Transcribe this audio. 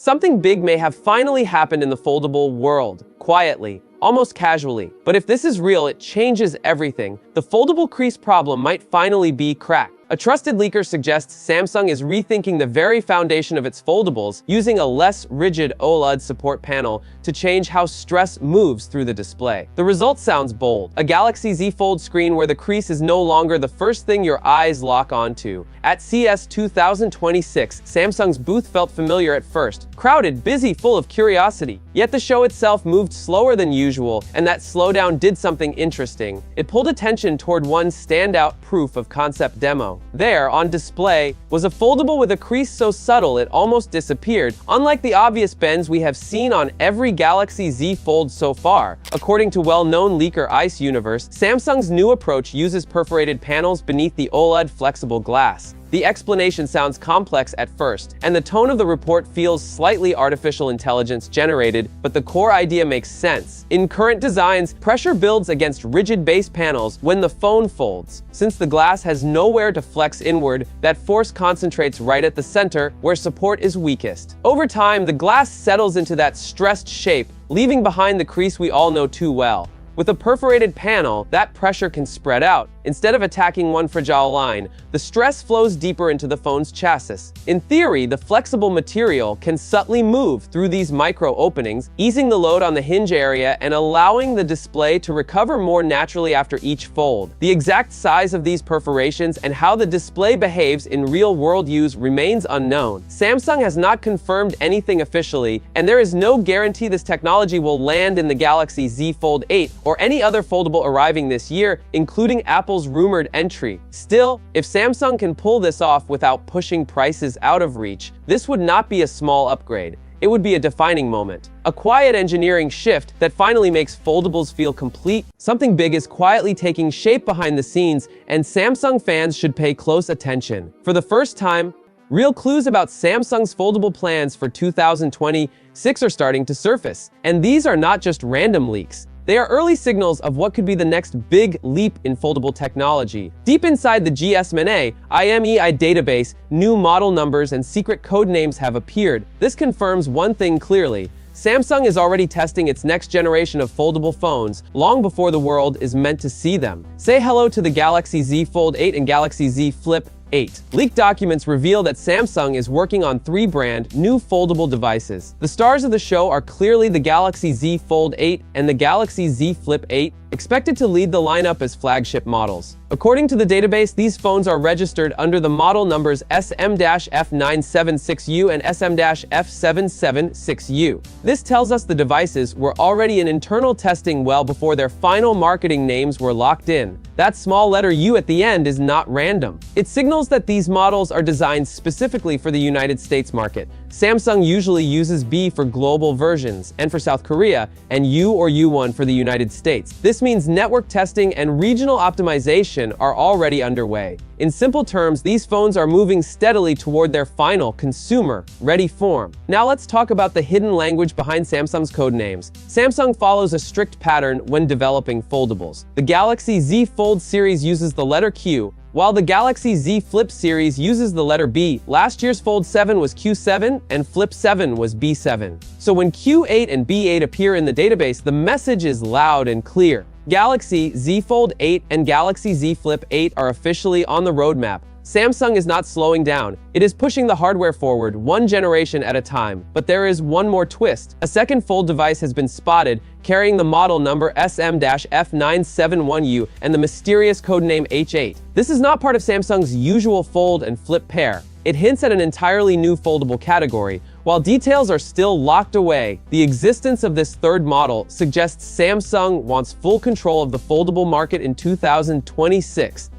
Something big may have finally happened in the foldable world, quietly, almost casually. But if this is real, it changes everything. The foldable crease problem might finally be cracked. A trusted leaker suggests Samsung is rethinking the very foundation of its foldables, using a less rigid OLED support panel to change how stress moves through the display. The result sounds bold: a Galaxy Z Fold screen where the crease is no longer the first thing your eyes lock onto. At CES 2026, Samsung's booth felt familiar at first, crowded, busy, full of curiosity. Yet the show itself moved slower than usual, and that slowdown did something interesting. It pulled attention toward one standout proof of concept demo. There, on display, was a foldable with a crease so subtle it almost disappeared, unlike the obvious bends we have seen on every Galaxy Z Fold so far. According to well-known leaker Ice Universe, Samsung's new approach uses perforated panels beneath the OLED flexible glass. The explanation sounds complex at first, and the tone of the report feels slightly artificial intelligence generated, but the core idea makes sense. In current designs, pressure builds against rigid base panels when the phone folds. Since the glass has nowhere to flex inward, that force concentrates right at the center, where support is weakest. Over time, the glass settles into that stressed shape, leaving behind the crease we all know too well. With a perforated panel, that pressure can spread out. Instead of attacking one fragile line, the stress flows deeper into the phone's chassis. In theory, the flexible material can subtly move through these micro openings, easing the load on the hinge area and allowing the display to recover more naturally after each fold. The exact size of these perforations and how the display behaves in real-world use remains unknown. Samsung has not confirmed anything officially, and there is no guarantee this technology will land in the Galaxy Z Fold 8 or any other foldable arriving this year, including Apple's rumored entry. Still, if Samsung can pull this off without pushing prices out of reach, this would not be a small upgrade. It would be a defining moment. A quiet engineering shift that finally makes foldables feel complete. Something big is quietly taking shape behind the scenes, and Samsung fans should pay close attention. For the first time, real clues about Samsung's foldable plans for 2026 are starting to surface. And these are not just random leaks. They are early signals of what could be the next big leap in foldable technology. Deep inside the GSMA IMEI database, new model numbers and secret code names have appeared. This confirms one thing clearly: Samsung is already testing its next generation of foldable phones long before the world is meant to see them. Say hello to the Galaxy Z Fold 8 and Galaxy Z Flip 8. Leaked documents reveal that Samsung is working on 3 brand new foldable devices. The stars of the show are clearly the Galaxy Z Fold 8 and the Galaxy Z Flip 8, expected to lead the lineup as flagship models. According to the database, these phones are registered under the model numbers SM-F976U and SM-F776U. This tells us the devices were already in internal testing well before their final marketing names were locked in. That small letter U at the end is not random. It signals that these models are designed specifically for the United States market. Samsung usually uses B for global versions and for South Korea, and U or U1 for the United States. This means network testing and regional optimization are already underway. In simple terms, these phones are moving steadily toward their final consumer-ready form. Now let's talk about the hidden language behind Samsung's code names. Samsung follows a strict pattern when developing foldables. The Galaxy Z Fold series uses the letter Q, while the Galaxy Z Flip series uses the letter B. Last year's Fold 7 was Q7 and Flip 7 was B7. So when Q8 and B8 appear in the database, the message is loud and clear. Galaxy Z Fold 8 and Galaxy Z Flip 8 are officially on the roadmap. Samsung is not slowing down. It is pushing the hardware forward, one generation at a time. But there is one more twist. A second fold device has been spotted, carrying the model number SM-F971U and the mysterious codename H8. This is not part of Samsung's usual fold and flip pair. It hints at an entirely new foldable category. While details are still locked away, the existence of this third model suggests Samsung wants full control of the foldable market in 2026.